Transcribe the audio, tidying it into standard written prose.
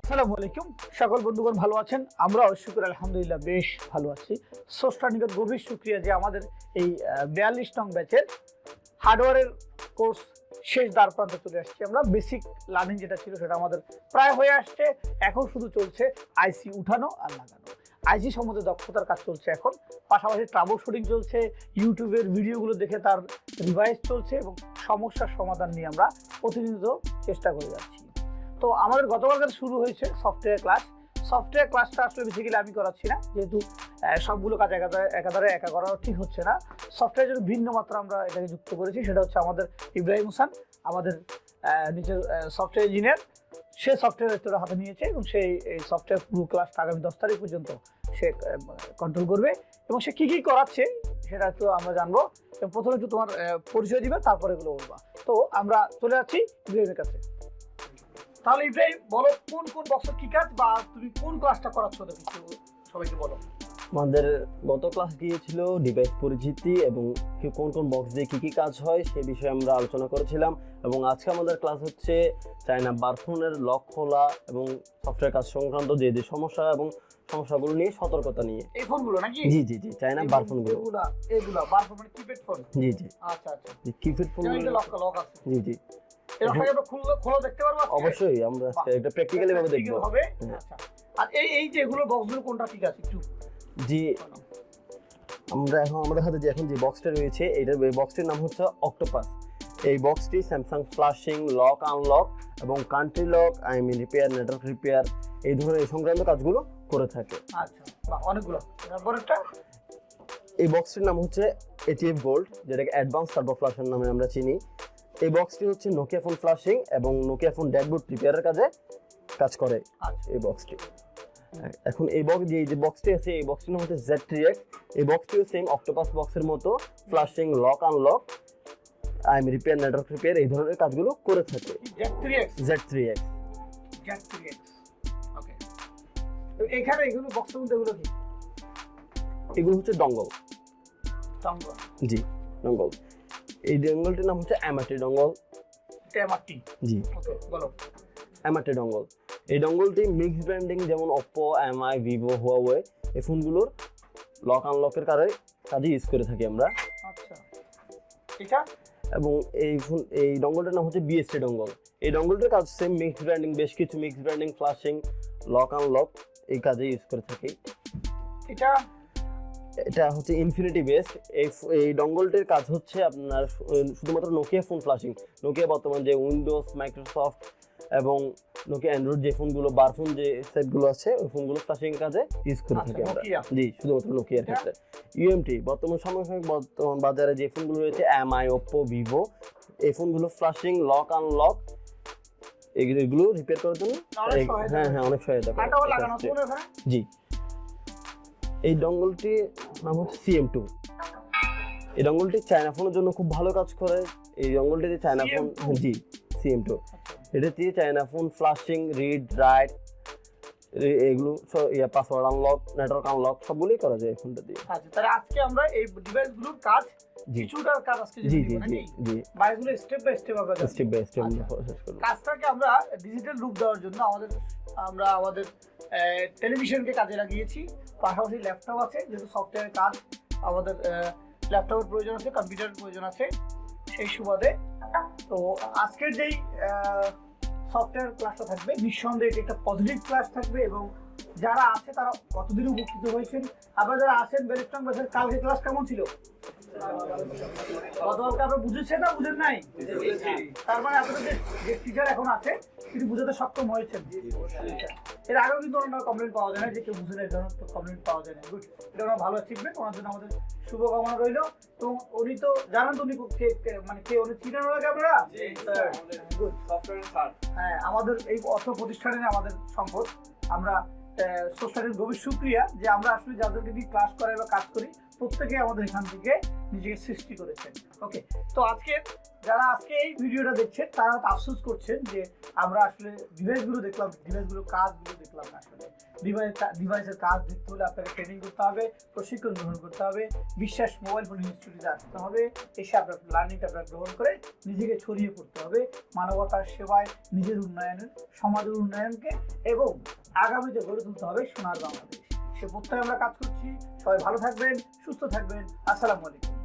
আসসালামু আলাইকুম সকল বন্ধুগণ ভালো আছেন আমরাও শুকর আলহামদুলিল্লাহ বেশ ভালো আছি সোস্টার নিকট গভীর শুকরিয়া যে আমাদের এই 42 নং ব্যাচের হার্ডওয়্যারের কোর্স শেষ দ্বার প্রান্তে চলে আসছে আমরা বেসিক লার্নিং যেটা ছিল সেটা আমাদের প্রায় হয়ে আসছে এখন শুধু চলছে আইসি উঠানো আর লাগানো আইসি সম্বন্ধে দক্ষতার কাজ চলছে এখন পাশাপাশি ট্রাবল শুটিং চলছে ইউটিউবের ভিডিওগুলো দেখে তার রিভাইজ চলছে এবং সমস্যার সমাধান নিয়ে আমরা প্রতিনিয়ত চেষ্টা করে যাচ্ছি তো আমাদের গতকালকার শুরু হয়েছে সফটওয়্যার ক্লাসটা আসলে বেসিক্যালি আমি করাচ্ছি না যেহেতু সবগুলো কাজ একাধারে একা করা ঠিক হচ্ছে না সফটওয়্যার জন্য ভিন্ন মাত্রা আমরা এটাকে যুক্ত করেছি সেটা হচ্ছে আমাদের ইব্রাহিম হোসেন আমাদের নিচের সফটওয়্যার ইঞ্জিনিয়ার সে সফটওয়্যার দায়িত্বটা হাতে নিয়েছে এবং সেই এই সফটওয়্যার পুরো ক্লাসটা আগামী 10 তারিখ পর্যন্ত সে কন্ট্রোল করবে এবং সে কী কী করাচ্ছে সেটা একটু আমরা জানবো এবং প্রথমে একটু তোমার পরিচয় দিবে তারপরে এগুলো বলবা তো আমরা চলে যাচ্ছি ইব্রাহিমের কাছে তাহলে ইব্রাহিম বলো কোন কোন বক্সের কি কাজ বা তুমি কোন ক্লাসটা করাচ্ছ সবাইকে বলো আমাদের গত ক্লাস গিয়েছিল ডিভাইস পরিচিতি এবং কোন কোন বক্স দিয়ে কি কাজ হয় সে বিষয়ে আমরা আলোচনা করেছিলাম এবং আজকে আমাদের ক্লাস হচ্ছে চায়না বারফোনের লক খোলা এবং সফটওয়্যার কাজ সংক্রান্ত যে যে সমস্যা এবং সমস্যাগুলো নিয়ে সতর্কতা নিয়ে এই ফোনগুলো নাকি জি জি জি চায়না বারফোনগুলো এগুলো বারফোন মানে কিপ্যাড ফোন জি জি আচ্ছা আচ্ছা কিপ্যাড ফোনগুলো লক আছে জি জি খোলা দেখতে পারবো অবশ্যই আমরা এটা প্র্যাকটিক্যালি ভাবে দেখব হবে আচ্ছা আর এই যে এগুলো বক্সগুলো কোনটা ঠিক আছে একটু জি আমরা এখন আমাদের হাতে যে এখন যে বক্সটা রয়েছে এইটার বক্সটির নাম হচ্ছে অক্টোপাস এই বক্সটি স্যামসাং ফ্লাশিং লক আনলক এবং country lock repair network repair এই ধরনের সংক্রান্ত কাজগুলো করে থাকে আচ্ছা অনেকগুলো তারপরটা এই বক্সটির নাম হচ্ছে এটিএফ গোল্ড যেটাকে অ্যাডভান্স টার্বো ফ্ল্যাশের নামে আমরা চিনি এই বক্সটি হচ্ছে নোকিয়া ফোন ফ্ল্যাশিং এবং নোকিয়া ফোন ড্যাশবোর্ড রিপেয়ারের কাজে কাজ করে এই বক্সটি এখন এই বক্স যে বক্সটি আছে এই বক্সটির নাম হচ্ছে Z3X এই বক্সটিও সেম অক্টোপাস বক্সের মতো flashing lock unlock repair network repair এই ধরনের কাজগুলো করে থাকে Z3X ওকে তো এখানে এগুলো বক্সের মধ্যে এগুলো কি এগুলো হচ্ছে ডঙ্গল জি ডঙ্গল এই ডঙ্গলটির নাম হচ্ছে এমআরটি ডঙ্গল এমআরটি জি ওকে বলো এমআরটি ডঙ্গল এই ডঙ্গলটি মিক্স ব্র্যান্ডিং যেমন Oppo, MI, Vivo, Huawei এই ফোনগুলোর লক আনলকের কাজে ইউজ করে থাকি আমরা আচ্ছা এটা এবং এই ডঙ্গলটার নাম হচ্ছে বিএসটি ডঙ্গল এই ডঙ্গলটার কাজ সেম মিক্স ব্র্যান্ডিং বেশ কিছু mix branding flashing lock unlock এই কাজে ইউজ করে থাকি এটা হচ্ছে ইনফিনিটি বেসড এই ডঙ্গলটির কাজ হচ্ছে আপনার শুধুমাত্র নোকিয়া ফোন ফ্ল্যাশিং নোকিয়া বর্তমান যে উইন্ডোজ মাইক্রোসফট এবং নোকিয়া অ্যান্ড্রয়েড যে ফোনগুলো বারফোন যে সেটগুলো আছে ওই ফোনগুলো ফ্ল্যাশিং কাজে ইউজ করে থাকি আমরা জি শুধুমাত্র নোকিয়ার ক্ষেত্রে ইউএমটি বর্তমান বাজারে যে ফোনগুলো রয়েছে MI, Oppo, Vivo এই ফোনগুলো ফ্ল্যাশিং লক আনলক এগুলো রিপেয়ার করার জন্য হ্যাঁ অনেক সহায়তা করে জি এই ডঙ্গলটির নাম হচ্ছে CM2 এই ডঙ্গলটি চায়না ফোনের জন্য খুব ভালো কাজ করে এই ডঙ্গলটিতে চায়না ফোন জি CM2 এটা দিয়ে China phone flashing read write এগুলো পাসওয়ার্ড আনলক নেটওয়ার্ক আনলক সবগুলোই করা যায় ফোনটা দিয়ে আচ্ছা তাহলে আজকে আমরা এই ডিভাইসগুলোর কাজ কিছুটার কাজ আজকে জি বাইগুলো স্টেপ বাই স্টেপ আমরা প্রসেস করব কাজটাকে আমরা ডিজিটাল রূপ দেওয়ার জন্য আমরা আমাদের টেলিভিশনকে কাজে লাগিয়েছি পাশাপাশি ল্যাপটপ আছে যেহেতু সফটওয়্যারের কাজ আমাদের ল্যাপটপের প্রয়োজন আছে কম্পিউটারের প্রয়োজন আছে সেই সুবাদে তো আজকের যেই সফটওয়্যার ক্লাসটা থাকবে নিঃসন্দেহে এটি একটা পজিটিভ ক্লাস থাকবে এবং যারা আছে তারা কতদিন উপকৃত হয়েছেন আবার যারা আছেন বেরিস্টার বাসের কালকে ক্লাস কেমন ছিল গতকালকে আপনারা বুঝেছেন না বুঝেন নাই তার মানে আপনাদের যে টিচার এখন আছে তিনি বুঝাতে সক্ষম হয়েছেন এর আগেও কিন্তু ওনার কমপ্লেন পাওয়া যায় না যে কেউ বুঝে না এই ধরনের কমপ্লেন পাওয়া যায় না গুড এটা ওনার ভালো অ্যাচিভমেন্ট ওনার জন্য আমাদের শুভকামনা রইল এবং উনি তো জানেন তো উনি মানে কে উনি চিনেন ওনাকে আপনারা গুড হ্যাঁ আমাদের এই অর্থ প্রতিষ্ঠানে আমাদের সম্পদ আমরা সোশ্যালের গভীর শুকরিয়া যে আমরা আসলে যাদেরকে দিয়ে ক্লাস করাই বা কাজ করি প্রত্যেকে আমাদের এখান থেকে নিজেকে সৃষ্টি করেছেন ওকে তো যারা আজকে এই ভিডিওটা দেখছেন তারা আফসোস করছেন যে আমরা আসলে ডিভাইসগুলো কাজগুলো দেখলাম না আসলে ডিভাইসের কাজ দেখতে হলে আপনাকে ট্রেনিং করতে হবে, প্রশিক্ষণ গ্রহণ করতে হবে, বিশ্বাস মোবাইল ফোন ইনস্টিটিউটে আসতে হবে, এসে আপনার লার্নিংটা আপনার গ্রহণ করে নিজেকে ছড়িয়ে পড়তে হবে মানবতার সেবায়, নিজের উন্নয়নের, সমাজের উন্নয়নকে এবং আগামীতে গড়ে তুলতে হবে সোনার বাংলাদেশ। সে প্রত্যয় আমরা কাজ করছি। সবাই ভালো থাকবেন, সুস্থ থাকবেন। আসসালামু আলাইকুম।